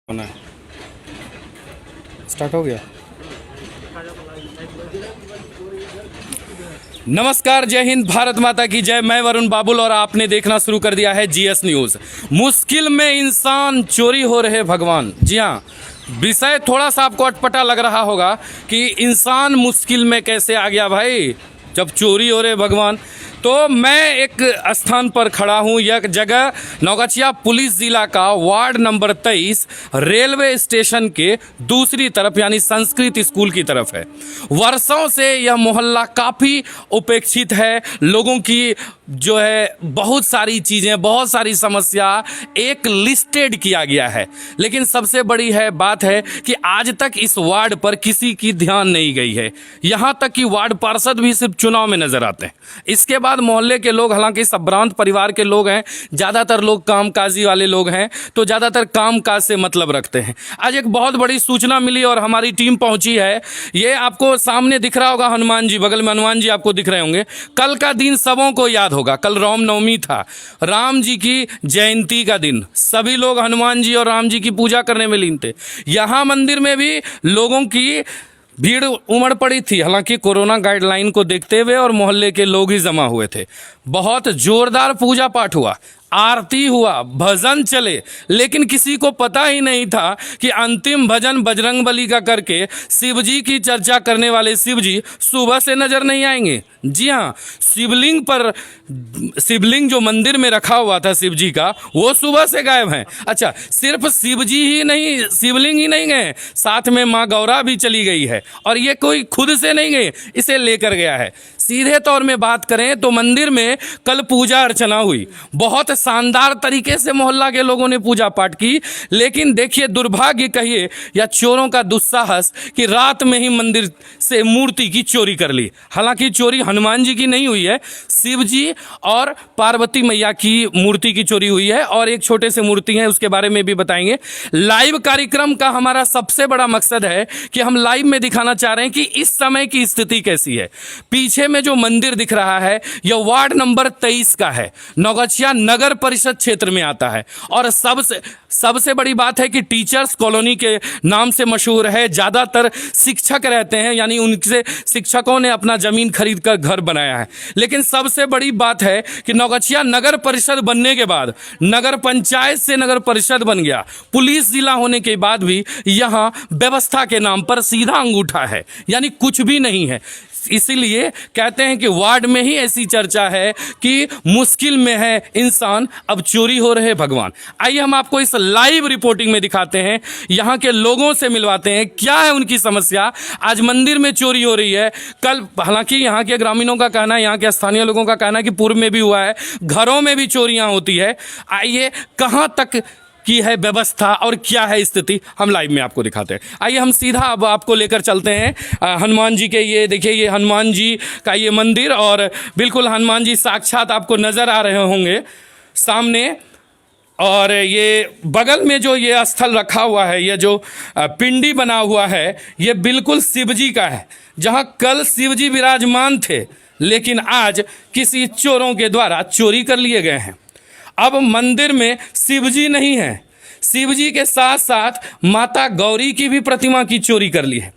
होना है। स्टार्ट हो गया। नमस्कार, जय हिंद, भारत माता की जय। मैं वरुण बाबुल और आपने देखना शुरू कर दिया है जीएस न्यूज। मुश्किल में इंसान, चोरी हो रहे भगवान। जी हाँ, विषय थोड़ा सा आपको अटपटा लग रहा होगा कि इंसान मुश्किल में कैसे आ गया भाई, जब चोरी हो रहे भगवान। तो मैं एक स्थान पर खड़ा हूं। यह जगह नौगछिया पुलिस जिला का वार्ड नंबर 23 रेलवे स्टेशन के दूसरी तरफ यानी संस्कृत स्कूल की तरफ है। वर्षों से यह मोहल्ला काफ़ी उपेक्षित है। लोगों की जो है बहुत सारी चीज़ें, बहुत सारी समस्या एक लिस्टेड किया गया है, लेकिन सबसे बड़ी बात है कि आज तक इस वार्ड पर किसी की ध्यान नहीं गई है। यहाँ तक कि वार्ड पार्षद भी सिर्फ चुनाव में नजर आते हैं। इसके बाद मोहल्ले के लोग, हालांकि संभ्रांत परिवार के लोग हैं, ज़्यादातर लोग कामकाजी वाले लोग हैं, तो ज़्यादातर कामकाज से मतलब रखते हैं। आज एक बहुत बड़ी सूचना मिली और हमारी टीम पहुंची है। ये आपको सामने दिख रहा होगा हनुमान जी, बगल में हनुमान जी आपको दिख रहे होंगे। कल का दिन सबों को याद होगा, कल रामनवमी था, राम जी की जयंती का दिन। सभी लोग हनुमान जी और राम जी की पूजा करने में लीन थे। यहाँ मंदिर में भी लोगों की भीड़ उमड़ पड़ी थी, हालांकि कोरोना गाइडलाइन को देखते हुए, और मोहल्ले के लोग ही जमा हुए थे। बहुत जोरदार पूजा पाठ हुआ, आरती हुआ, भजन चले, लेकिन किसी को पता ही नहीं था कि अंतिम भजन बजरंगबली का करके शिव जी की चर्चा करने वाले शिव जी सुबह से नजर नहीं आएंगे। जी हाँ, शिवलिंग जो मंदिर में रखा हुआ था शिव जी का, वो सुबह से गायब है। अच्छा, सिर्फ शिव जी ही नहीं, शिवलिंग ही नहीं गए, साथ में माँ गौरा भी चली गई है, और ये कोई खुद से नहीं गई, इसे लेकर गया है। सीधे तौर में बात करें तो मंदिर में कल पूजा अर्चना हुई, बहुत शानदार तरीके से मोहल्ला के लोगों ने पूजा पाठ की, लेकिन देखिए दुर्भाग्य कहिए या चोरों का दुस्साहस कि रात में ही मंदिर से मूर्ति की चोरी कर ली। हालांकि चोरी हनुमान जी की नहीं हुई है, शिव जी और पार्वती मैया की मूर्ति की चोरी हुई है, और एक छोटे से मूर्ति है, उसके बारे में भी बताएंगे। लाइव कार्यक्रम का हमारा सबसे बड़ा मकसद है कि हम लाइव में दिखाना चाह रहे हैं कि इस समय की स्थिति कैसी है। पीछे में जो मंदिर दिख रहा है यह वार्ड नंबर 23 का है, नौगछिया नगर परिषद क्षेत्र में आता है, और सबसे बड़ी बात है कि टीचर्स कॉलोनी के नाम से मशहूर है। ज़्यादातर शिक्षक रहते हैं, यानी उनसे शिक्षकों ने अपना ज़मीन खरीद कर घर बनाया है। लेकिन सबसे बड़ी बात है कि नौगछिया नगर परिषद बनने के बाद नगर पंचायत से नगर परिषद बन गया। पुलिस जिला होने के बाद भी यहाँ व्यवस्था के नाम पर सीधा अंगूठा है, यानी कुछ भी नहीं है। इसीलिए कहते हैं कि वार्ड में ही ऐसी चर्चा है कि मुश्किल में है इंसान, अब चोरी हो रहे भगवान। आइए हम आपको इस लाइव रिपोर्टिंग में दिखाते हैं, यहाँ के लोगों से मिलवाते हैं, क्या है उनकी समस्या। आज मंदिर में चोरी हो रही है, कल, हालांकि यहाँ के ग्रामीणों का कहना है, यहाँ के स्थानीय लोगों का कहना है कि पूर्व में भी हुआ है, घरों में भी चोरियां होती है। आइए कहाँ तक की है व्यवस्था और क्या है स्थिति, हम लाइव में आपको दिखाते हैं। आइए हम सीधा अब आपको लेकर चलते हैं हनुमान जी के। ये देखिए, ये हनुमान जी का ये मंदिर, और बिल्कुल हनुमान जी साक्षात आपको नजर आ रहे होंगे सामने। और ये बगल में जो ये स्थल रखा हुआ है, ये जो पिंडी बना हुआ है, ये बिल्कुल शिव जी का है, जहाँ कल शिव जी विराजमान थे, लेकिन आज किसी चोरों के द्वारा चोरी कर लिए गए हैं। अब मंदिर में शिव जी नहीं है, शिव जी के साथ साथ माता गौरी की भी प्रतिमा की चोरी कर ली है।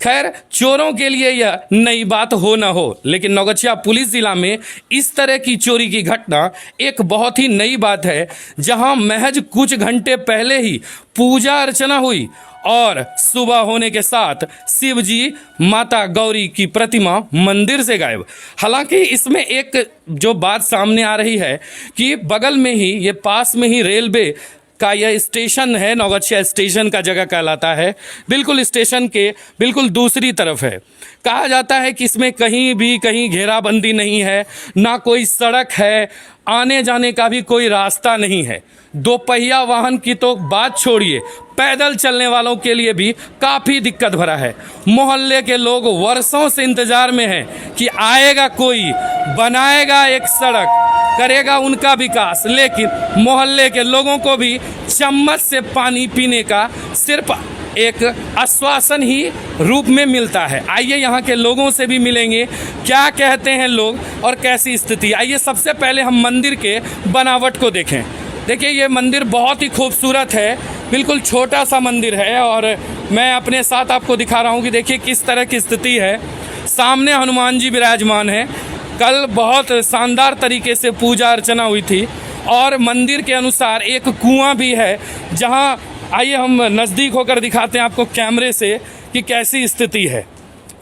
खैर, चोरों के लिए यह नई बात हो ना हो, लेकिन नौगछिया पुलिस जिला में इस तरह की चोरी की घटना एक बहुत ही नई बात है, जहां महज कुछ घंटे पहले ही पूजा अर्चना हुई और सुबह होने के साथ शिव जी, माता गौरी की प्रतिमा मंदिर से गायब। हालांकि इसमें एक जो बात सामने आ रही है कि बगल में ही, ये पास में ही रेलवे का यह स्टेशन है, नौगछिया स्टेशन का जगह कहलाता है, बिल्कुल स्टेशन के बिल्कुल दूसरी तरफ है। कहा जाता है कि इसमें कहीं घेराबंदी नहीं है, ना कोई सड़क है, आने जाने का भी कोई रास्ता नहीं है। दो पहिया वाहन की तो बात छोड़िए, पैदल चलने वालों के लिए भी काफ़ी दिक्कत भरा है। मोहल्ले के लोग वर्षों से इंतजार में हैं कि आएगा कोई, बनाएगा एक सड़क, करेगा उनका विकास, लेकिन मोहल्ले के लोगों को भी चम्मच से पानी पीने का सिर्फ एक आश्वासन ही रूप में मिलता है। आइए यहाँ के लोगों से भी मिलेंगे, क्या कहते हैं लोग और कैसी स्थिति। आइए सबसे पहले हम मंदिर के बनावट को देखें। देखिए, ये मंदिर बहुत ही खूबसूरत है, बिल्कुल छोटा सा मंदिर है और मैं अपने साथ आपको दिखा रहा हूँ कि देखिए किस तरह की स्थिति है। सामने हनुमान जी विराजमान हैं। कल बहुत शानदार तरीके से पूजा अर्चना हुई थी और मंदिर के अनुसार एक कुआं भी है, जहां आइए हम नज़दीक होकर दिखाते हैं आपको कैमरे से कि कैसी स्थिति है।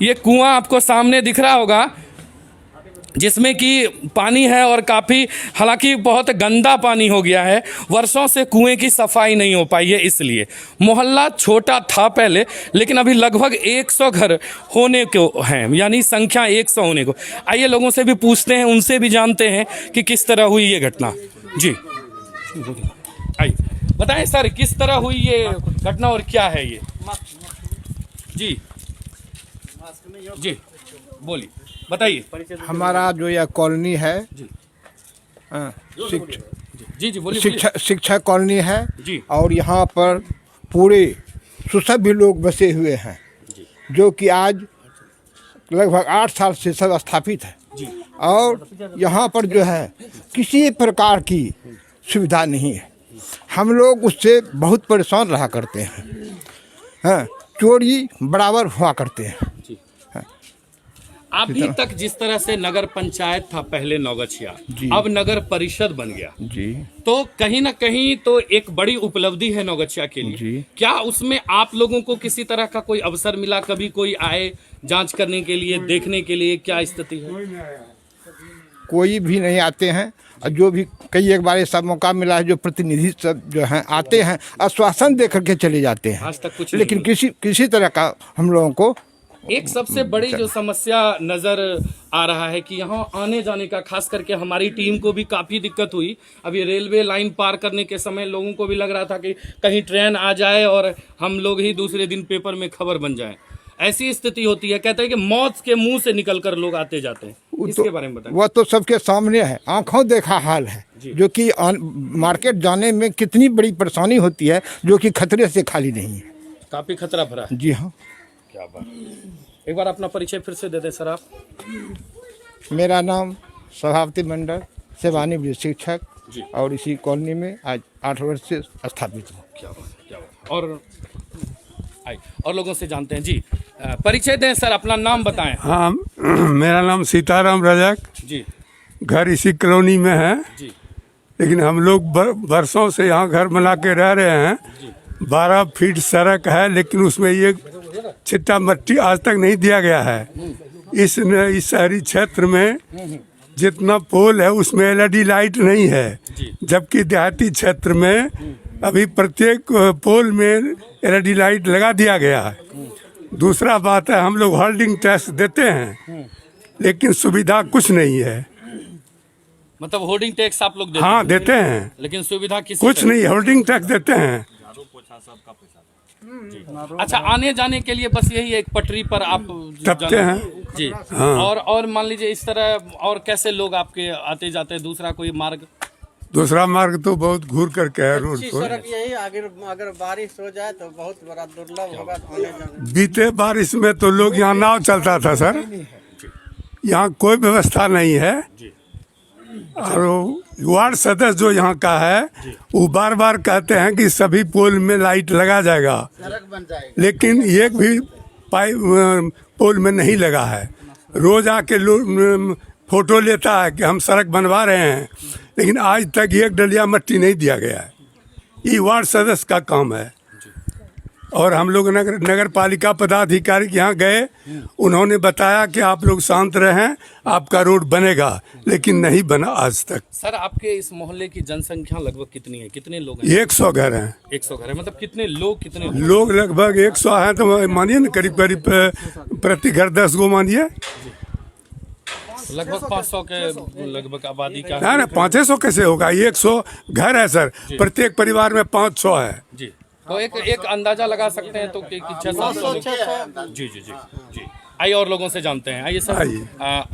ये कुआं आपको सामने दिख रहा होगा, जिसमें कि पानी है और काफ़ी, हालांकि बहुत गंदा पानी हो गया है। वर्षों से कुएं की सफाई नहीं हो पाई है, इसलिए मोहल्ला छोटा था पहले, लेकिन अभी लगभग 100 घर होने को हैं, यानी संख्या 100 होने को। आइए लोगों से भी पूछते हैं, उनसे भी जानते हैं कि किस तरह हुई ये घटना। जी आइए बताएं सर, किस तरह हुई ये घटना और क्या है ये? जी जी बोलिए, बताइए। हमारा जो यह कॉलोनी है जी जी बोलिए। शिक्षा कॉलोनी है जी। और यहाँ पर पूरे सभी लोग बसे हुए हैं, जो कि आज लगभग 8 साल से सब स्थापित है। जी। और यहाँ पर जो है किसी प्रकार की सुविधा नहीं है। हम लोग उससे बहुत परेशान रहा करते हैं। हाँ, चोरी बराबर हुआ करते हैं। अभी तक जिस तरह से नगर पंचायत था पहले नौगछिया, अब नगर परिषद बन गया जी, तो कहीं ना कहीं तो एक बड़ी उपलब्धि है नौगछिया के लिए जी। क्या उसमें आप लोगों को किसी तरह का कोई अवसर मिला? कभी कोई आए जांच करने के लिए, देखने के लिए क्या स्थिति है? कोई भी नहीं आते हैं। और जो भी कई एक बार ऐसा मौका मिला है, जो प्रतिनिधि सब जो हैं आते हैं, आश्वासन दे करके चले जाते हैं। आज तक कुछ लेकिन किसी तरह का हम लोगों को एक सबसे बड़ी जो समस्या नज़र आ रहा है कि यहाँ आने जाने का, खास करके हमारी टीम को भी काफ़ी दिक्कत हुई। अभी रेलवे लाइन पार करने के समय लोगों को भी लग रहा था कि कहीं ट्रेन आ जाए और हम लोग ही दूसरे दिन पेपर में खबर बन जाए। ऐसी स्थिति होती है, कहते हैं कि मौत के मुंह से निकल कर लोग आते जाते हैं। इसके बारे में बताएं। वह तो सबके सामने है, आंखों देखा हाल है, जो कि मार्केट जाने में कितनी बड़ी परेशानी होती है, जो कि खतरे से खाली नहीं है। काफ़ी खतरा भरा है। जी हाँ। क्या बात। एक बार अपना परिचय फिर से दे दें सर आप। मेरा नाम सभापति मंडल सेवानिवृत्त शिक्षक जी। और इसी कॉलोनी में आज 8 वर्ष से स्थापित हूँ। क्या बात। और लोगों से जानते हैं। जी परिचय दें सर, अपना नाम बताएं। हाँ, मेरा नाम सीताराम रजक जी। घर इसी कॉलोनी में है जी। लेकिन हम लोग बरसों से यहाँ घर बना के रह रहे हैं। 12 फीट सड़क है, लेकिन उसमें ये छिट्टा मट्टी आज तक नहीं दिया गया है। इस शहरी क्षेत्र में जितना पोल है उसमें LED लाइट नहीं है, जबकि देहाती क्षेत्र में अभी प्रत्येक पोल में LED लाइट लगा दिया गया है। दूसरा बात है, हम लोग होल्डिंग टैक्स देते हैं, लेकिन सुविधा कुछ नहीं है। मतलब होल्डिंग टैक्स आप लोग देते हाँ हैं? देते हैं, लेकिन सुविधा किसी कुछ नहीं। होल्डिंग टैक्स देते हैं। अच्छा, आने जाने के लिए बस यही एक पटरी पर आप टपते हैं जी। हाँ। और मान लीजिए इस तरह और कैसे लोग आपके आते जाते, दूसरा कोई मार्ग? दूसरा मार्ग तो बहुत घूर करके है रोड पर। सड़क यही अगर बारिश हो जाए तो बहुत बड़ा दुर्लभ होगा आने जाने। बीते बारिश में तो लोग यहाँ नाव चलता था सर, यहाँ कोई व्यवस्था नहीं है। और वार्ड सदस्य जो यहाँ का है वो बार बार कहते हैं कि सभी पोल में लाइट लगा जाएगा, सड़क बन जाएगी, लेकिन एक भी पोल में नहीं लगा है। रोज आके लोग फोटो लेता है कि हम सड़क बनवा रहे हैं, लेकिन आज तक एक डलिया मट्टी नहीं दिया गया है। ये वार्ड सदस्य का काम है। और हम लोग नगर पालिका पदाधिकारी के यहाँ गए, उन्होंने बताया कि आप लोग शांत रहें, आपका रोड बनेगा, लेकिन नहीं बना आज तक। सर आपके इस मोहल्ले की जनसंख्या लगभग कितनी है? कितने लोग हैं? 100 घर हैं। 100 घर है, मतलब कितने लोग लोग लगभग 100 हैं, तो मानिए ना करीब प्रति घर 10 गो मानिए। लगभग 500 के लगभग आबादी का। ना 500 कैसे होगा? 100 घर है सर, प्रत्येक परिवार में 500 है। जी, तो एक अंदाजा लगा सकते हैं तो कि 600। जी जी जी जी। आइए और लोगों से जानते हैं। आइए सर,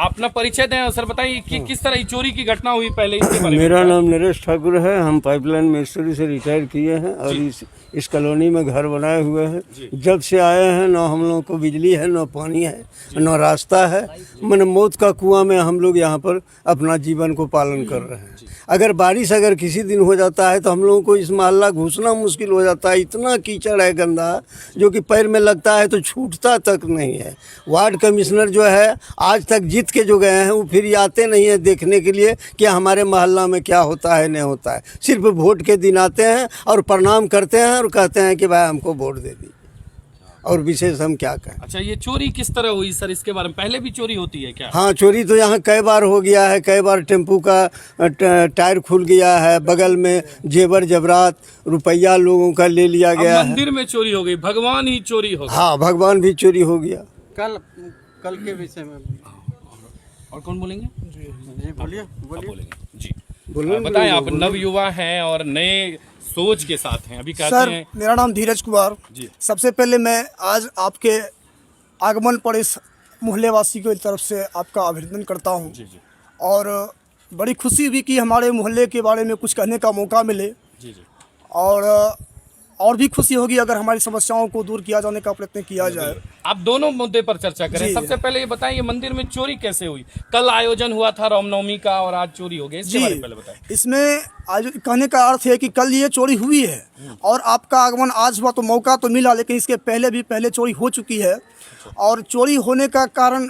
अपना परिचय दें सर, बताइए कि किस तरह चोरी की घटना हुई पहले, इसके बारे में। मेरा नाम नरेश ठाकुर है। हम पाइपलाइन मिस्त्री से रिटायर किए हैं और इस कॉलोनी में घर बनाए हुए हैं। जब से आए हैं ना हम लोगों को बिजली है, ना पानी है, ना रास्ता है। मन मौत का कुआं में हम लोग यहाँ पर अपना जीवन को पालन कर रहे हैं। अगर बारिश अगर किसी दिन हो जाता है तो हम लोगों को इस मोहल्ला घुसना मुश्किल हो जाता है। इतना कीचड़ है गंदा जो कि पैर में लगता है तो छूटता तक नहीं है। वार्ड कमिश्नर जो है आज तक जीत के जो गए हैं वो फिर आते नहीं है देखने के लिए कि हमारे मोहल्ला में क्या होता है नहीं होता है। सिर्फ वोट के दिन आते हैं और प्रणाम करते हैं और कहते हैं कि भाई हमको वोट दे दी, और विशेष हम क्या कहें। अच्छा, ये चोरी किस तरह हुई सर, इसके बारे में पहले भी चोरी होती है क्या? हाँ, चोरी तो यहाँ कई बार हो गया है। कई बार टेम्पू का टायर खुल गया है, बगल में जेवर जबरात रुपया लोगों का ले लिया अब गया है। मंदिर में चोरी हो गई, भगवान ही चोरी हो गए। हाँ, भगवान भी चोरी हो गया। कल के विषय में और कौन बोलेंगे? जी बोलिए बोलेंगे जी। बताएं, आप नवयुवा हैं और नए सोच के साथ हैं, अभी कहते सर, हैं। मेरा नाम धीरज कुमार जी। सबसे पहले मैं आज आपके आगमन पर इस मोहल्ले वासी की तरफ से आपका अभिनंदन करता हूं। जी जी और बड़ी खुशी हुई कि हमारे मोहल्ले के बारे में कुछ कहने का मौका मिले। जी जी। और भी खुशी होगी अगर हमारी समस्याओं को दूर किया जाने का प्रयत्न किया जाए। आप दोनों मुद्दे पर चर्चा करें। जी। सबसे पहले ये बताएं, ये मंदिर में चोरी कैसे हुई? कल आयोजन हुआ था रामनवमी का और आज चोरी हो गई, इसके बारे में पहले बताएं। इसमें आज कहने का अर्थ है कि कल ये चोरी हुई है और आपका आगमन आज हुआ तो मौका तो मिला, लेकिन इसके पहले चोरी हो चुकी है। और चोरी होने का कारण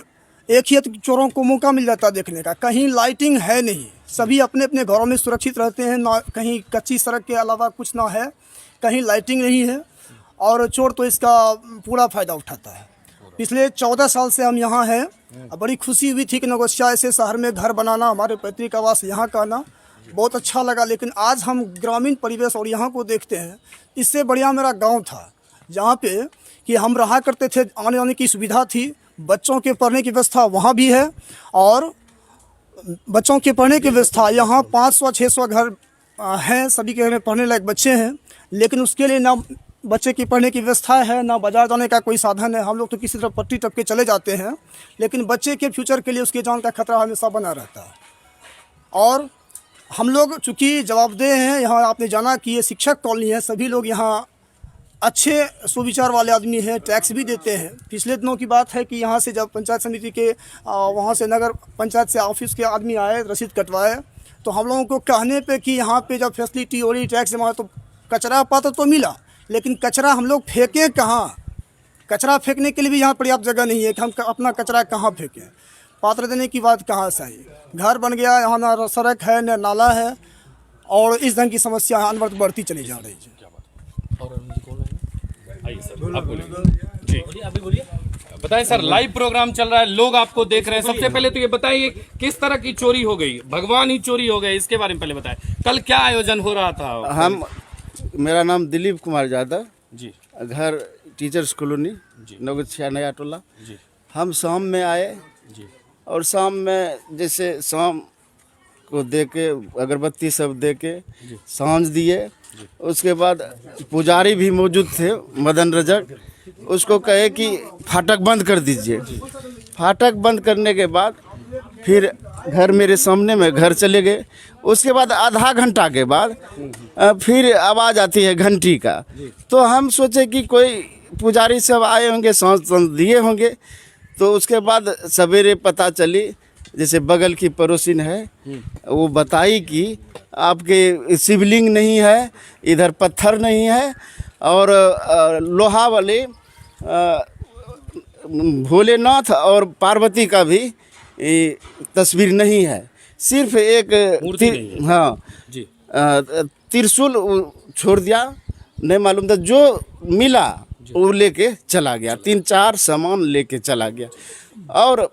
एक ही है, तो चोरों को मौका मिल जाता है देखने का। कहीं लाइटिंग है नहीं, सभी अपने अपने घरों में सुरक्षित रहते हैं, ना कहीं कच्ची सड़क के अलावा कुछ ना है, कहीं लाइटिंग नहीं है, और चोर तो इसका पूरा फ़ायदा उठाता है। पिछले 14 साल से हम यहाँ हैं। बड़ी खुशी हुई थी कि नगोशिया ऐसे शहर में घर बनाना, हमारे पैतृक आवास यहाँ का आना बहुत अच्छा लगा। लेकिन आज हम ग्रामीण परिवेश और यहाँ को देखते हैं। इससे बढ़िया मेरा गांव था, जहाँ पे कि हम रहा करते थे, आने जाने की सुविधा थी, बच्चों के पढ़ने की व्यवस्था वहाँ भी है। और बच्चों के पढ़ने की व्यवस्था यहाँ 500-600 घर हैं, सभी के घर में पढ़ने लायक बच्चे हैं, लेकिन उसके लिए ना बच्चे की पढ़ने की व्यवस्था है, ना बाजार जाने का कोई साधन है। हम लोग तो किसी तरह पट्टी टप के चले जाते हैं, लेकिन बच्चे के फ्यूचर के लिए उसकी जान का खतरा हमेशा बना रहता है। और हम लोग चूँकि जवाबदेह हैं, यहाँ आपने जाना कि ये शिक्षक कॉलोनी है, सभी लोग यहाँ अच्छे सुविचार वाले आदमी हैं, टैक्स भी देते हैं। पिछले दिनों की बात है कि यहाँ से जब पंचायत समिति के वहाँ से नगर पंचायत से ऑफिस के आदमी आए, रसीद कटवाए, तो हम लोगों को कहने पे कि यहाँ पे जब फैसिलिटी हो रही, टैक्स जमा, तो कचरा पात्र तो मिला, लेकिन कचरा हम लोग फेंकें कहाँ? कचरा फेंकने के लिए भी यहाँ पर्याप्त जगह नहीं है कि हम अपना कचरा कहाँ फेंकें। पात्र देने की बात कहाँ से आई? घर बन गया, यहाँ ना सड़क है न नाला है, और इस ढंग की समस्या अनवरत बढ़ती चली जा रही है। आइए सर, आप बोलिए जी। अभी बोलिए, बताएं सर, लाइव प्रोग्राम चल रहा है, लोग आपको देख रहे हैं। सबसे पहले तो ये बताइए किस तरह की चोरी हो गई? भगवान ही चोरी हो गए, इसके बारे में पहले बताएं। कल क्या आयोजन हो रहा था? मेरा नाम दिलीप कुमार यादव जी, घर टीचर्स कॉलोनी नगोछिया नया टोला जी। हम शाम में आए जी। और शाम में जैसे शाम को दे के अगरबत्ती सब दे के सांझ दिए। उसके बाद पुजारी भी मौजूद थे, मदन रजक, उसको कहे कि फाटक बंद कर दीजिए। फाटक बंद करने के बाद फिर घर मेरे सामने में घर चले गए। उसके बाद आधा घंटा के बाद फिर आवाज़ आती है घंटी का, तो हम सोचे कि कोई पुजारी सब आए होंगे, सांझ दिए होंगे। तो उसके बाद सवेरे पता चली, जैसे बगल की पड़ोसिन है, वो बताई कि आपके शिवलिंग नहीं है, इधर पत्थर नहीं है, और लोहा वाले भोलेनाथ और पार्वती का भी तस्वीर नहीं है, सिर्फ एक हाँ जी। त्रिशूल छोड़ दिया। नहीं मालूम था, जो मिला वो लेके चला गया, 3-4 सामान लेके चला गया। और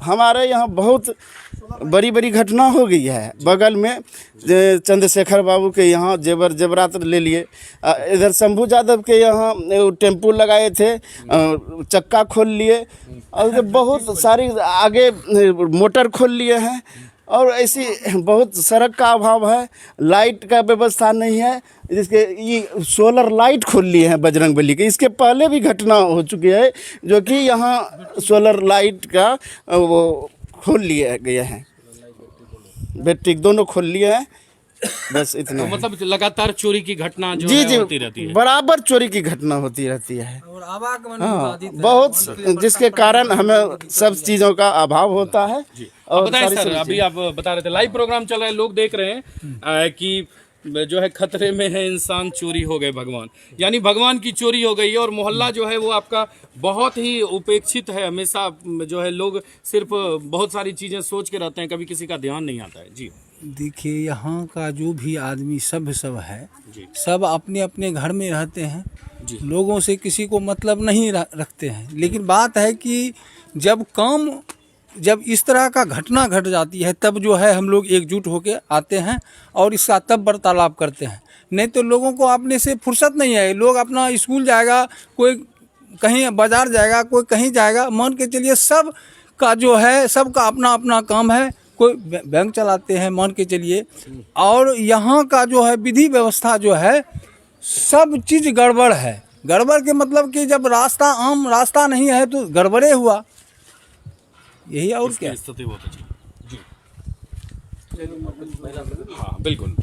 हमारे यहाँ बहुत बड़ी बड़ी घटना हो गई है। बगल में चंद्रशेखर बाबू के यहाँ जेवर जबरात ले लिए। इधर शंभू यादव के यहाँ टेम्पू लगाए थे, चक्का खोल लिए, और बहुत सारी आगे मोटर खोल लिए हैं। और ऐसी बहुत सड़क का अभाव है, लाइट का व्यवस्था नहीं है, जिसके ये सोलर लाइट खोल लिए हैं बजरंगबली के। इसके पहले भी घटना हो चुकी है, जो कि यहाँ सोलर लाइट का वो खोल लिए गए हैं, बैटरी दोनों खोल लिए हैं। बस इतना तो है। मतलब लगातार चोरी की घटना जो जी है जी होती रहती है। बराबर चोरी की घटना होती रहती है। और आवागमन हाँ, बहुत जिसके कारण हमें सब चीज़ों का अभाव होता है। अब और बताएं सारी सर, सुविधाएं। अभी आप बता रहे थे लाइव प्रोग्राम चल रहा है, लोग देख रहे हैं कि जो है खतरे में है इंसान, चोरी हो गए भगवान, यानी भगवान की चोरी हो गई है। और मोहल्ला जो है वो आपका बहुत ही उपेक्षित है, हमेशा जो है लोग सिर्फ बहुत सारी चीजें सोच के रहते हैं, कभी किसी का ध्यान नहीं आता है। जी देखिए, यहाँ का जो भी आदमी सब है, जी सब अपने अपने घर में रहते हैं, जी लोगों से किसी को मतलब नहीं रखते हैं। लेकिन बात है कि जब इस तरह का घटना घट जाती है, तब जो है हम लोग एकजुट होकर आते हैं और इसका तब वार्तालाप करते हैं। नहीं तो लोगों को अपने से फुर्सत नहीं है। लोग अपना स्कूल जाएगा, कोई कहीं बाजार जाएगा, कोई कहीं जाएगा, मान के चलिए सब का जो है सबका अपना अपना काम है। कोई बैंक चलाते हैं मान के चलिए, और यहाँ का जो है विधि व्यवस्था जो है सब चीज़ गड़बड़ है। गड़बड़ के मतलब कि जब आम रास्ता नहीं है तो गड़बड़े हुआ, यही और क्या। स्थिति बहुत अच्छी। जी हाँ बिल्कुल,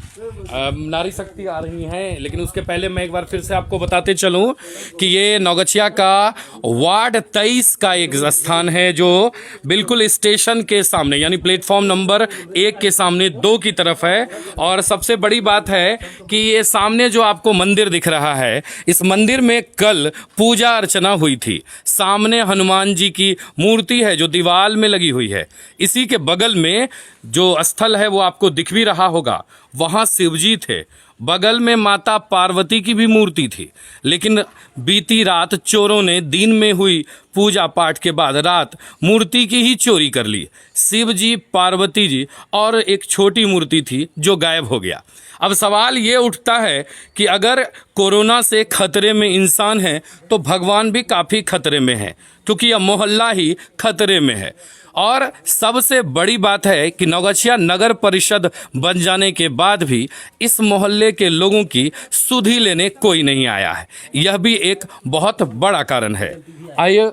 नारी शक्ति आ रही हैं, लेकिन उसके पहले मैं एक बार फिर से आपको बताते चलूं कि ये नौगछिया का वार्ड 23 का एक स्थान है जो बिल्कुल स्टेशन के सामने, यानी प्लेटफॉर्म नंबर 1 के सामने 2 की तरफ है। और सबसे बड़ी बात है कि ये सामने जो आपको मंदिर दिख रहा है, इस मंदिर में कल पूजा अर्चना हुई थी। सामने हनुमान जी की मूर्ति है जो दीवार में लगी हुई है। इसी के बगल में जो स्थल है वो आपको दिख भी रहा होगा, वहां शिवजी थे। बगल में माता पार्वती की भी मूर्ति थी। लेकिन बीती रात चोरों ने दिन में हुई पूजा पाठ के बाद रात मूर्ति की ही चोरी कर ली। शिव जी, पार्वती जी और एक छोटी मूर्ति थी जो गायब हो गया। अब सवाल ये उठता है कि अगर कोरोना से खतरे में इंसान है तो भगवान भी काफ़ी खतरे में है, क्योंकि यह मोहल्ला ही खतरे में है। और सबसे बड़ी बात है कि नौगछिया नगर परिषद बन जाने के बाद भी इस मोहल्ले के लोगों की सुधि लेने कोई नहीं आया है। यह भी एक बहुत बड़ा कारण है। आइए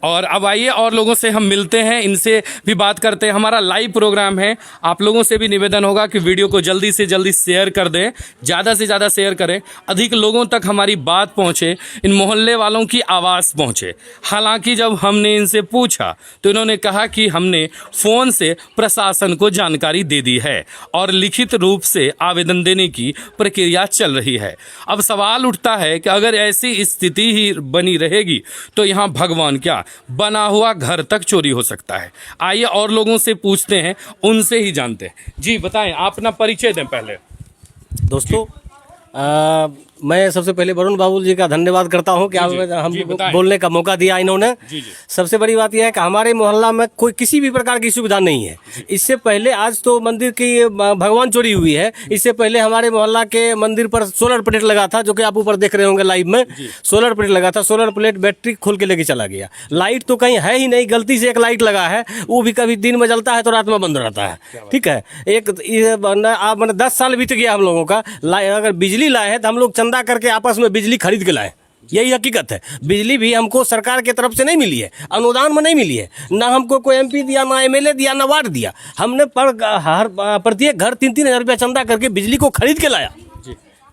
और अब आइए और लोगों से हम मिलते हैं, इनसे भी बात करते हैं। हमारा लाइव प्रोग्राम है, आप लोगों से भी निवेदन होगा कि वीडियो को जल्दी से जल्दी शेयर कर दें, ज़्यादा से ज़्यादा शेयर करें, अधिक लोगों तक हमारी बात पहुंचे, इन मोहल्ले वालों की आवाज़ पहुंचे। हालांकि जब हमने इनसे पूछा तो इन्होंने कहा कि हमने फ़ोन से प्रशासन को जानकारी दे दी है और लिखित रूप से आवेदन देने की प्रक्रिया चल रही है। अब सवाल उठता है कि अगर ऐसी स्थिति ही बनी रहेगी तो यहाँ भगवान क्या, बना हुआ घर तक चोरी हो सकता है। आइए और लोगों से पूछते हैं, उनसे ही जानते हैं। जी बताएं, आप अपना परिचय दें पहले। दोस्तों, मैं सबसे पहले वरुण बाबू जी का धन्यवाद करता हूं कि हम बोलने का मौका दिया इन्होंने। सबसे बड़ी बात यह है कि हमारे मोहल्ला में कोई किसी भी प्रकार की सुविधा नहीं है। इससे पहले, आज तो मंदिर की भगवान चोरी हुई है, इससे पहले हमारे मोहल्ला के मंदिर पर सोलर प्लेट लगा था, जो कि आप ऊपर देख रहे होंगे लाइव में। सोलर प्लेट लगा था, सोलर प्लेट बैटरी खोल के लेके चला गया। लाइट तो कहीं है ही नहीं, गलती से एक लाइट लगा है, वो भी कभी दिन में जलता है तो रात में बंद रहता है। ठीक है, 10 साल बीत गया हम लोगों का। अगर बिजली लाए हैं तो हम लोग चंदा करके आपस में बिजली खरीद के लाए, यही हकीकत है। बिजली भी हमको सरकार की तरफ से नहीं मिली है, अनुदान में नहीं मिली है, ना हमको कोई MP दिया, ना MLA दिया, ना वार्ड दिया। हमने प्रत्येक घर 3-3 हज़ार रुपया चंदा करके बिजली को खरीद के लाया।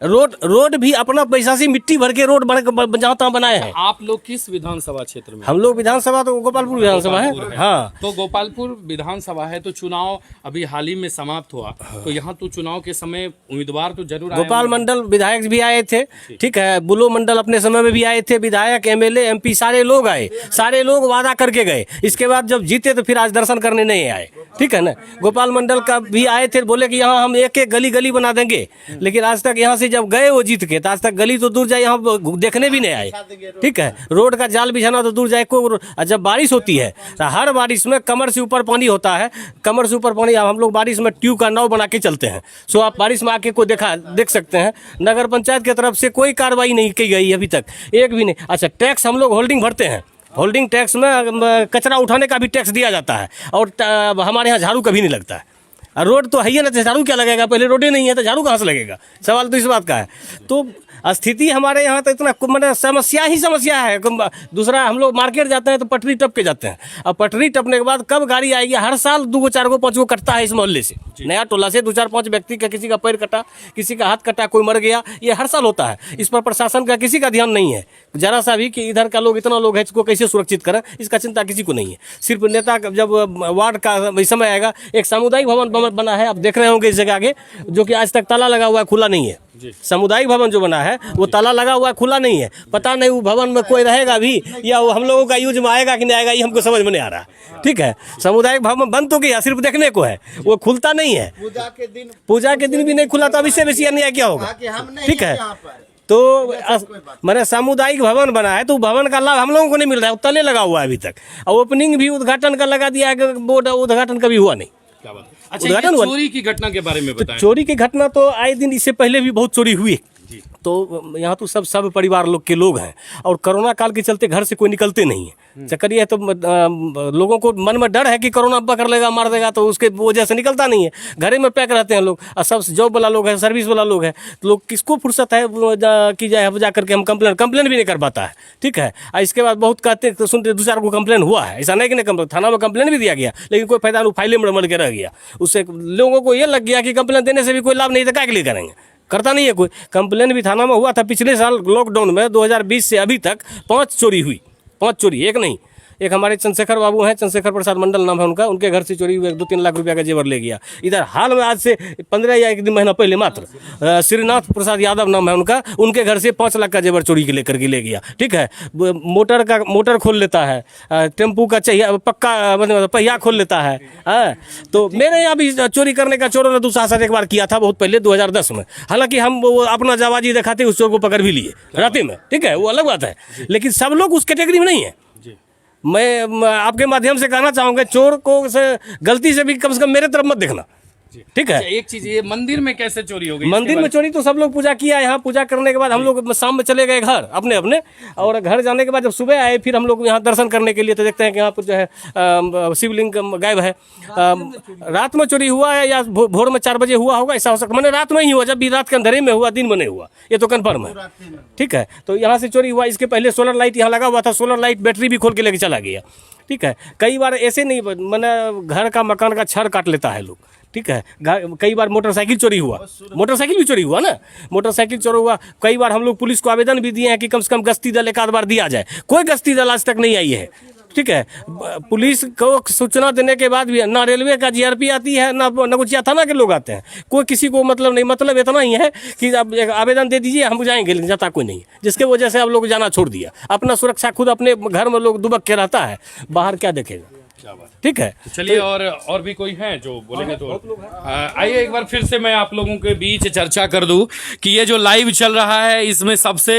रोड भी अपना पैसा से मिट्टी भर के रोड जहाँ तहाँ बनाए हैं। आप लोग किस विधानसभा क्षेत्र में? हम लोग विधानसभा तो गोपालपुर विधानसभा है। हाँ, तो गोपालपुर विधानसभा है, तो चुनाव अभी हाल ही में समाप्त हुआ, तो यहाँ तो चुनाव के समय उम्मीदवार तो जरूर आए गोपाल मंडल विधायक भी आए थे। ठीक है, बुलो मंडल अपने समय में भी आए थे, विधायक, MLA, MP सारे लोग आए, सारे लोग वादा करके गए। इसके बाद जब जीते तो फिर आज दर्शन करने नहीं आए। ठीक है ना, गोपाल मंडल का भी आए थे, बोले कि यहाँ हम एक एक गली गली बना देंगे, लेकिन आज तक यहाँ से जब गए वो जीत के, तो आज तक गली तो दूर जाए, यहाँ देखने भी नहीं आए। ठीक है, रोड का जाल बिछाना तो दूर जाए को। जब बारिश होती है तो हर बारिश में कमर से ऊपर पानी होता है, कमर से ऊपर पानी। हम लोग बारिश में ट्यूब का नाव बना के चलते हैं। सो आप बारिश में आके कोई देख सकते हैं। नगर पंचायत की तरफ से कोई कार्रवाई नहीं की गई अभी तक, एक भी नहीं। अच्छा, टैक्स हम लोग होल्डिंग भरते हैं, होल्डिंग टैक्स में कचरा उठाने का भी टैक्स दिया जाता है, और हमारे यहाँ झाड़ू कभी नहीं लगता है। और रोड तो है ही ना, तो झाड़ू क्या लगेगा? पहले रोडे नहीं है तो झाड़ू कहाँ से लगेगा? सवाल तो इस बात का है। तो स्थिति हमारे यहाँ तो इतना मतलब समस्या ही समस्या है। दूसरा, हम लोग मार्केट जाते हैं तो पटरी टप के जाते हैं, और पटरी टपने के बाद कब गाड़ी आएगी? हर साल 2 4 5 गो कटता है इस मोहल्ले से, नया टोला से 2 4 5 व्यक्ति का, किसी का पैर कटा, किसी का हाथ कटा, कोई मर गया, ये हर साल होता है। इस पर प्रशासन का किसी का ध्यान नहीं है जरा सा भी, कि इधर का लोग, इतना लोग है, इसको कैसे सुरक्षित करें, इसका चिंता किसी को नहीं है। सिर्फ नेता जब वार्ड का समय आएगा, एक सामुदायिक भवन बना है, आप देख रहे होंगे इस जगह आगे, जो कि आज तक ताला लगा हुआ है, खुला नहीं है। सामुदायिक भवन जो बना है वो ताला लगा हुआ है, खुला नहीं है। पता नहीं वो भवन में कोई रहेगा भी, या वो हम लोगों का यूज में आएगा कि नहीं आएगा, ये हमको समझ में नहीं आ रहा। ठीक है, सामुदायिक भवन बंद तो किया, सिर्फ देखने को है, वो खुलता नहीं है। पूजा के दिन भी नहीं खुला, तो अब इससे बेसी अन्याय क्या होगा? ठीक है, तो मैंने सामुदायिक भवन बना है, तो भवन का लाभ हम लोगों को नहीं मिल रहा है, तले लगा हुआ है अभी तक, और ओपनिंग भी उद्घाटन का लगा दिया है, बोर्ड उद्घाटन कभी हुआ नहीं। अच्छा, ये चोरी की घटना के बारे में बताएं। चोरी की घटना तो आए दिन, इससे पहले भी बहुत चोरी हुई। तो यहाँ तो सब परिवार लोग के लोग हैं, और कोरोना काल के चलते घर से कोई निकलते नहीं है। चक्कर ये है, तो लोगों को मन में डर है कि कोरोना पकड़ लेगा, मार देगा, तो उसके वजह से निकलता नहीं है, घरे में पैक रहते हैं लोग। और सब जॉब वाला लोग है, सर्विस वाला लोग है, तो लोग किसको फुर्सत है कि जाए जा करके हम कंप्लेन भी नहीं कर पाता है। ठीक है, और इसके बाद बहुत कहते तो सुनते 2 4 को कंप्लेन हुआ है, ऐसा नहीं कि थाना में कंप्लेन भी दिया गया, लेकिन कोई फायदा नहीं, फाइलें मर के रह गया। उससे लोगों को ये लग गया कि कंप्लेन देने से भी कोई लाभ नहीं, तो क्या के लिए करेंगे? करता नहीं है कोई। कंप्लेन भी थाना में हुआ था पिछले साल लॉकडाउन में, 2020 से अभी तक 5 चोरी हुई, 5 चोरी, एक नहीं। एक हमारे चंद्रशेखर बाबू हैं, चंद्रशेखर प्रसाद मंडल नाम है उनका, उनके घर से चोरी हुई, 2-3 लाख रुपया का जेवर ले गया। इधर हाल में आज से 15 या 1 महीना पहले मात्र श्रीनाथ प्रसाद यादव नाम है उनका, उनके घर से 5 लाख का जेवर चोरी के लेकर के ले गया। ठीक है, मोटर खोल लेता है, टेम्पू का पक्का मतलब पहिया खोल लेता है। तो मेरे यहाँ भी चोरी करने का चोरों ने दुस्साहस एक बार किया था, बहुत पहले 2010 में। हालांकि हम वो अपना जाबाजी दिखाते उस चोर को पकड़ भी लिए रात में। ठीक है, वो अलग बात है, लेकिन सब लोग उस कैटेगरी में नहीं है। मैं आपके माध्यम से कहना चाहूँगा, चोर को गलती से भी कम से कम मेरे तरफ मत देखना। ठीक है, एक चीज, ये मंदिर में कैसे चोरी हो गई? मंदिर में चोरी तो सब लोग पूजा किया, यहाँ पूजा करने के बाद हम लोग शाम में चले गए घर अपने, और घर जाने के बाद जब सुबह आए, फिर हम लोग यहाँ दर्शन करने के लिए, तो देखते हैं कि यहाँ पर जो है शिवलिंग गायब है। रात में चोरी हुआ है या भोर में 4 बजे हुआ होगा, ऐसा हो सकता है। मैंने रात में ही हुआ, जब भी रात के अंधेरे में हुआ, दिन में नहीं हुआ, ये तो कन्फर्म है। ठीक है, तो यहाँ से चोरी हुआ। इसके पहले सोलर लाइट यहाँ लगा हुआ था, सोलर लाइट बैटरी भी खोल के लेके चला गया। ठीक है, कई बार ऐसे नहीं, मैंने घर का मकान का छड़ काट लेता है लोग। ठीक है, कई बार मोटरसाइकिल चोरी हुआ, मोटरसाइकिल भी चोरी हुआ ना, मोटरसाइकिल चोरी हुआ। कई बार हम लोग पुलिस को आवेदन भी दिए हैं कि कम से कम गश्ती दल 1 आध बार दिया जाए, कोई गश्ती दल आज तक नहीं आई है। ठीक है, पुलिस को सूचना देने के बाद भी ना रेलवे का जीआरपी आती है, ना नगुचिया थाना के लोग आते हैं, कोई किसी को मतलब नहीं। मतलब इतना ही है कि अब आवेदन दे दीजिए, हम जाएंगे, लेकिन जाता कोई नहीं, जिसके वजह से अब लोग जाना छोड़ दिया। अपना सुरक्षा खुद अपने घर में लोग दुबक के रहता है, बाहर क्या देखेगा? ठीक है, चलिए, और भी कोई है जो बोलेंगे तो आइए एक बार फिर से मैं आप लोगों के बीच चर्चा कर दूं कि ये जो लाइव चल रहा है, इसमें सबसे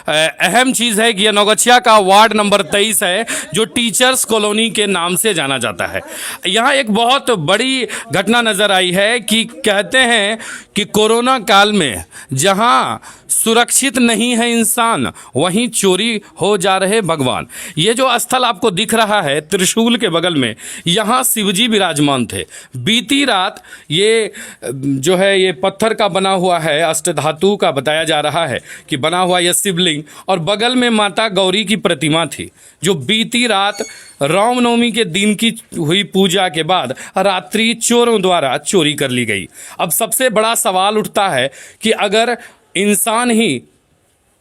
अहम चीज है कि ये नौगछिया का वार्ड नंबर 23 है, जो टीचर्स कॉलोनी के नाम से जाना जाता है। यहाँ एक बहुत बड़ी घटना नजर आई है कि कहते हैं कि कोरोना काल में जहाँ सुरक्षित नहीं है इंसान, वहीं चोरी हो जा रहे भगवान। ये जो स्थल आपको दिख रहा है त्रिशूल के बगल में, यहाँ शिवजी विराजमान थे। बीती रात ये जो है, ये पत्थर का बना हुआ है, अष्टधातु का बताया जा रहा है कि बना हुआ यह शिवलिंग, और बगल में माता गौरी की प्रतिमा थी, जो बीती रात रामनवमी के दिन की हुई पूजा के बाद रात्रि चोरों द्वारा चोरी कर ली गई। अब सबसे बड़ा सवाल उठता है कि अगर इंसान ही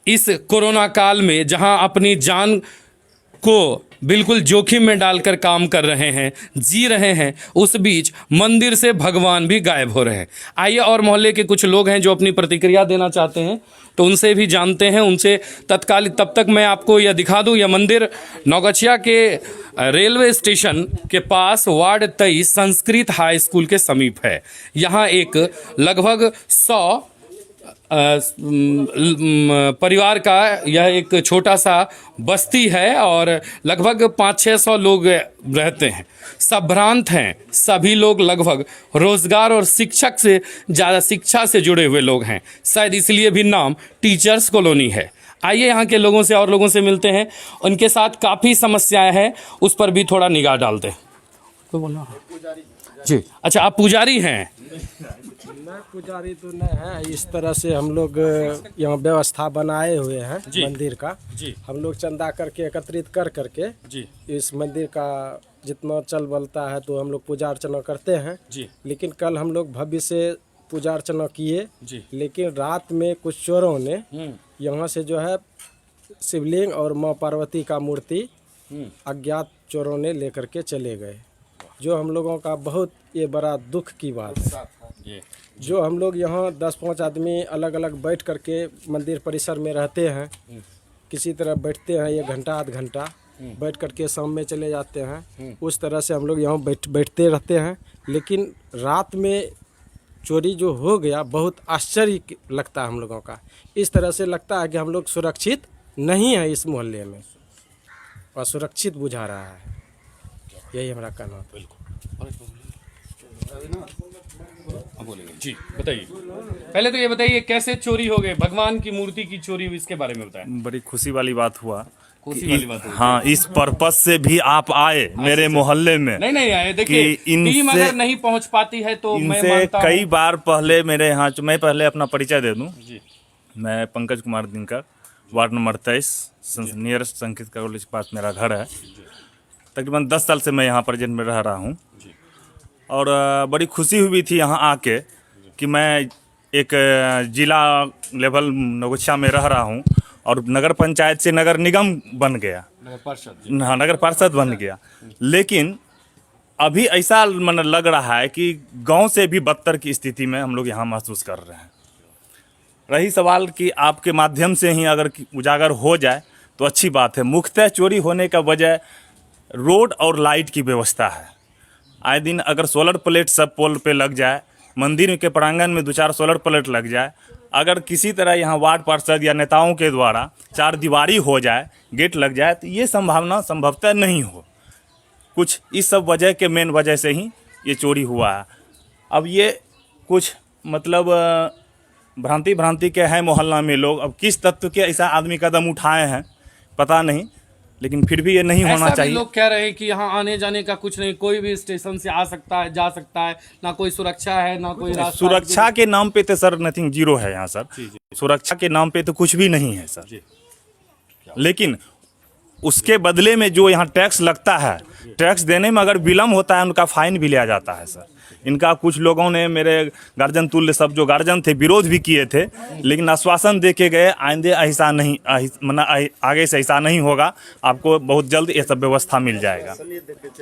इस कोरोना काल में, जहां अपनी जान को बिल्कुल जोखिम में डालकर काम कर रहे हैं, जी रहे हैं, उस बीच मंदिर से भगवान भी गायब हो रहे हैं। आइए और मोहल्ले के कुछ लोग हैं जो अपनी प्रतिक्रिया देना चाहते हैं, तो उनसे भी जानते हैं, उनसे तत्काल। तब तक मैं आपको यह दिखा दूं, यह मंदिर नौगछिया के रेलवे स्टेशन के पास वार्ड 23 संस्कृत हाई स्कूल के समीप है। यहाँ एक लगभग 100 परिवार का यह एक छोटा सा बस्ती है, और लगभग 500-600 लोग रहते हैं। सब भ्रांत हैं, सभी लोग लगभग रोजगार और शिक्षा से जुड़े हुए लोग हैं, शायद इसलिए भी नाम टीचर्स कॉलोनी है। आइए यहाँ के लोगों से और लोगों से मिलते हैं, उनके साथ काफ़ी समस्याएं हैं, उस पर भी थोड़ा निगाह डालते हैं। जी। अच्छा, आप पुजारी हैं? मैं पुजारी तो नहीं है, इस तरह से हम लोग यहाँ व्यवस्था बनाए हुए हैं जी। मंदिर का। जी। हम लोग चंदा करके एकत्रित कर करके जी। इस मंदिर का जितना चल बलता है तो हम लोग पूजा अर्चना करते हैं। जी। लेकिन कल हम लोग भव्य से पूजा अर्चना किए, जी। लेकिन रात में कुछ चोरों ने यहाँ से जो है शिवलिंग और माँ पार्वती का मूर्ति अज्ञात चोरों ने लेकर के चले गए, जो हम लोगों का बहुत ये बड़ा दुख की बात है। जो हम लोग यहाँ 10-5 आदमी अलग अलग बैठ करके मंदिर परिसर में रहते हैं, किसी तरह बैठते हैं 1 घंटा आध घंटा, बैठ करके शाम में चले जाते हैं। उस तरह से हम लोग यहाँ बैठते रहते हैं। लेकिन रात में चोरी जो हो गया, बहुत आश्चर्य लगता है हम लोगों का। इस तरह से लगता है कि हम लोग सुरक्षित नहीं है इस मोहल्ले में, और सुरक्षित बुझा रहा है। यही हमारा कहना है। बोलेंगे जी, बताइए। पहले तो ये बताइए कैसे चोरी हो गए, भगवान की मूर्ति की चोरी हुई, इसके बारे में बताएं। बड़ी खुशी वाली बात हुआ। खुशी वाली बात हुई। हाँ, इस पर्पस से भी आप आए मेरे मोहल्ले में। नहीं आए, देखिए टीम अगर नहीं पहुंच पाती है तो मैं इनसे मानता कई हूं। बार पहले मेरे यहाँ, मैं पहले अपना परिचय दे दूं। जी। मैं Pankaj Kumar Dinkar, ward number 23, nearest Sanskrit college के पास मेरा घर है। तकरीबन 10 साल से मैं यहाँ प्रेजेंट में रह रहा हूँ, और बड़ी खुशी हुई थी यहाँ आके कि मैं एक जिला लेवल नगोछिया में रह रहा हूँ, और नगर पंचायत से नगर निगम बन गया, नगर पार्षद बन गया। लेकिन अभी ऐसा मन लग रहा है कि गांव से भी बदतर की स्थिति में हम लोग यहाँ महसूस कर रहे हैं। रही सवाल कि आपके माध्यम से ही अगर उजागर हो जाए तो अच्छी बात है। मुख्यतः चोरी होने का वजह रोड और लाइट की व्यवस्था है। आए दिन अगर सोलर प्लेट सब पोल पे लग जाए, मंदिर के प्रांगण में 2-4 सोलर प्लेट लग जाए, अगर किसी तरह यहाँ वार्ड पार्षद या नेताओं के द्वारा 4 दीवारी हो जाए, गेट लग जाए, तो ये संभावना संभवतः नहीं हो। कुछ इस सब वजह के मेन वजह से ही ये चोरी हुआ है। अब ये कुछ मतलब भ्रांति के हैं मोहल्ला में लोग। अब किस तत्व के ऐसा आदमी कदम उठाए हैं पता नहीं, लेकिन फिर भी ये नहीं होना चाहिए। लोग कह रहे हैं कि यहाँ आने जाने का कुछ नहीं, कोई भी स्टेशन से आ सकता है, जा सकता है, ना कोई सुरक्षा है, ना कोई रास्ता। सुरक्षा के नाम पे तो सर नथिंग, जीरो है यहाँ सर। सुरक्षा के नाम पे तो कुछ भी नहीं है सर। लेकिन उसके बदले में जो यहाँ टैक्स लगता है, टैक्स देने में अगर विलम्ब होता है, उनका फाइन भी लिया जाता है सर। इनका कुछ लोगों ने, मेरे गार्जियन तुल्य सब जो गार्जियन थे, विरोध भी किए थे, लेकिन आश्वासन दे के गए आइंदे ऐसा नहीं, आगे से ऐसा नहीं होगा, आपको बहुत जल्द ये सब व्यवस्था मिल जाएगा,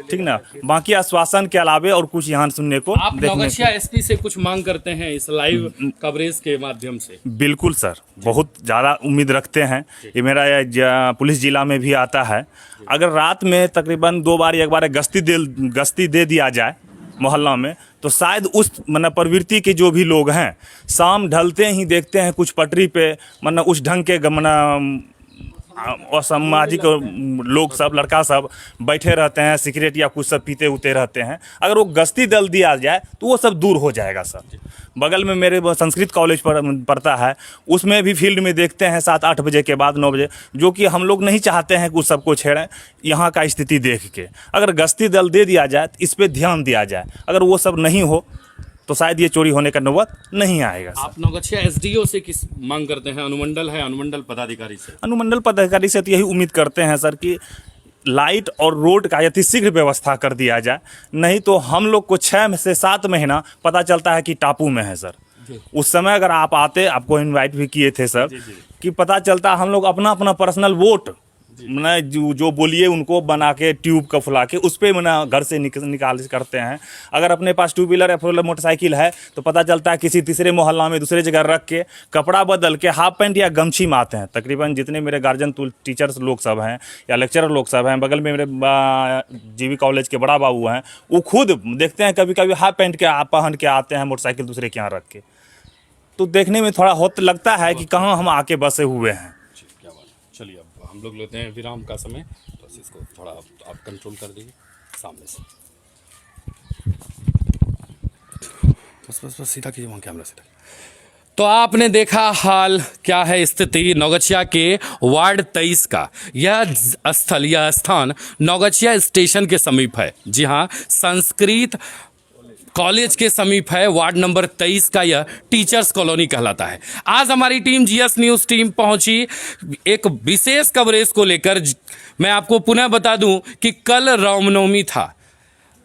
ठीक ना। बाकी आश्वासन के अलावे और कुछ यहाँ सुनने को, आप नौगछिया एसपी से कुछ मांग करते हैं इस लाइव कवरेज के माध्यम से? बिल्कुल सर, बहुत ज़्यादा उम्मीद रखते हैं। ये मेरा पुलिस जिला में भी आता है। अगर रात में तकरीबन 2 बार 1 बार गश्ती दे दिया जाए मोहल्ला में, तो शायद उस प्रवृत्ति के जो भी लोग हैं, शाम ढलते ही देखते हैं कुछ पटरी पे उस ढंग के असामाजिक लोग सब, लड़का सब बैठे रहते हैं, सिगरेट या कुछ सब पीते उते रहते हैं। अगर वो गश्ती दल दिया जाए तो वो सब दूर हो जाएगा सर। बगल में मेरे संस्कृत कॉलेज पढ़ता है, उसमें भी फील्ड में देखते हैं 7-8 बजे के बाद 9 बजे, जो कि हम लोग नहीं चाहते हैं कि उस सबको छेड़ें। यहाँ का स्थिति देख के अगर गश्ती दल दे दिया जाए तो इस पर ध्यान दिया जाए। अगर वो सब नहीं हो तो शायद ये चोरी होने का नौबत नहीं आएगा सर। आप नौगछिया एसडीओ से किस मांग करते हैं? अनुमंडल है, अनुमंडल पदाधिकारी से? अनुमंडल पदाधिकारी से तो यही उम्मीद करते हैं सर कि लाइट और रोड का यथीशीघ्र व्यवस्था कर दिया जाए। नहीं तो हम लोग को 6 से 7 महीना पता चलता है कि टापू में है सर। उस समय अगर आप आते, आपको इनवाइट भी किए थे सर, कि पता चलता हम लोग अपना पर्सनल वोट जो बोलिए उनको बना के ट्यूब का फुला के उस पर घर से निकाल करते हैं। अगर अपने पास 2 व्हीलर या 4 व्हीलर मोटरसाइकिल है तो पता चलता है किसी तीसरे मोहल्ला में दूसरे जगह रख के कपड़ा बदल के हाफ पैंट या गमछी में आते हैं। तकरीबन जितने मेरे गार्जियन टीचर्स लोग सब हैं या लेक्चरर लोग सब हैं, बगल में मेरे जीवी कॉलेज के बड़ा बाबू हैं, वो खुद देखते हैं कभी कभी हाफ पैंट के पहन के आते हैं मोटरसाइकिल दूसरे के यहाँ रख के। तो देखने में थोड़ा लगता है कि कहाँ हम आके बसे हुए हैं। चलिए अब हम लोग लेते हैं विराम का समय, तो इसको थोड़ा आप कंट्रोल कर दीजिए सामने से। बस सीधा कीजिए, वहाँ कैमरा सीधा। तो आपने देखा हाल क्या है स्थिति नौगछिया के वार्ड 23 का। यह स्थान नौगछिया स्टेशन के समीप है। जी हाँ, संस्कृत कॉलेज के समीप है। वार्ड नंबर 23 का यह टीचर्स कॉलोनी कहलाता है। आज हमारी टीम जीएस न्यूज़ टीम पहुंची एक विशेष कवरेज को लेकर। मैं आपको पुनः बता दूं कि कल रामनवमी था,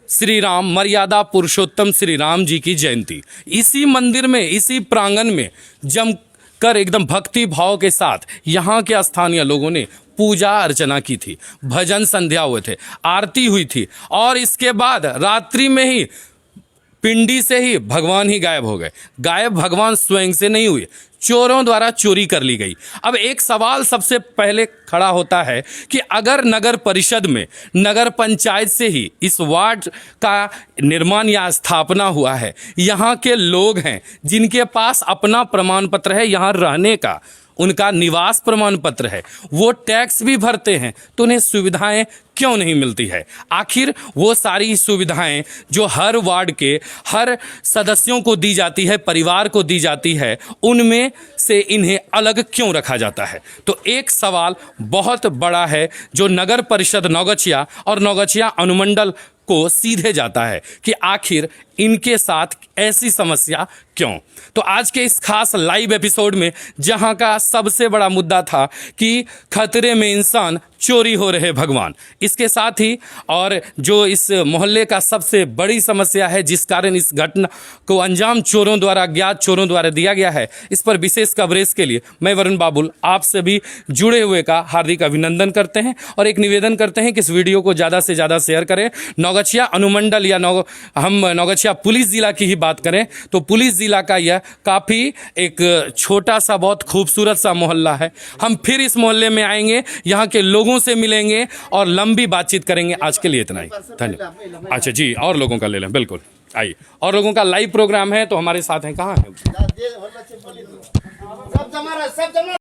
श्री राम मर्यादा पुरुषोत्तम श्री राम जी की जयंती। इसी मंदिर में, इसी प्रांगण में जमकर एकदम भक्ति भाव के साथ यहाँ के स्थानीय लोगों ने पूजा अर्चना की थी, भजन संध्या हुए थे, आरती हुई थी और इसके बाद रात्रि में ही पिंडी से ही भगवान ही गायब हो गए। गायब भगवान स्वयं से नहीं हुए, चोरों द्वारा चोरी कर ली गई। अब एक सवाल सबसे पहले खड़ा होता है कि अगर नगर परिषद में, नगर पंचायत से ही इस वार्ड का निर्माण या स्थापना हुआ है, यहाँ के लोग हैं जिनके पास अपना प्रमाण पत्र है यहाँ रहने का, उनका निवास प्रमाण पत्र है, वो टैक्स भी भरते हैं, तो उन्हें सुविधाएं क्यों नहीं मिलती है? आखिर वो सारी सुविधाएं जो हर वार्ड के हर सदस्यों को दी जाती है, परिवार को दी जाती है, उनमें से इन्हें अलग क्यों रखा जाता है? तो एक सवाल बहुत बड़ा है जो नगर परिषद नौगछिया और नौगछिया अनुमंडल को सीधे जाता है कि आखिर इनके साथ ऐसी समस्या क्यों? तो आज के इस खास लाइव एपिसोड में जहां का सबसे बड़ा मुद्दा था कि खतरे में इंसान, चोरी हो रहे भगवान, इसके साथ ही और जो इस मोहल्ले का सबसे बड़ी समस्या है जिस कारण इस घटना को अंजाम चोरों द्वारा, अज्ञात चोरों द्वारा दिया गया है, इस पर विशेष कवरेज के लिए मैं वरुण बाबुल आप सभी जुड़े हुए का हार्दिक अभिनंदन करते हैं और एक निवेदन करते हैं कि इस वीडियो को ज़्यादा से ज़्यादा शेयर करें। नौगछिया अनुमंडल या हम नौगछिया पुलिस ज़िला की ही बात करें तो पुलिस ज़िला का यह काफ़ी एक छोटा सा बहुत खूबसूरत सा मोहल्ला है। हम फिर इस मोहल्ले में आएंगे, यहाँ के लोगों से मिलेंगे और लंबी बातचीत करेंगे। आज के लिए इतना ही, धन्यवाद। अच्छा जी, और लोगों का ले लें, बिल्कुल आइए। और लोगों का लाइव प्रोग्राम है तो हमारे साथ हैं, कहाँ है?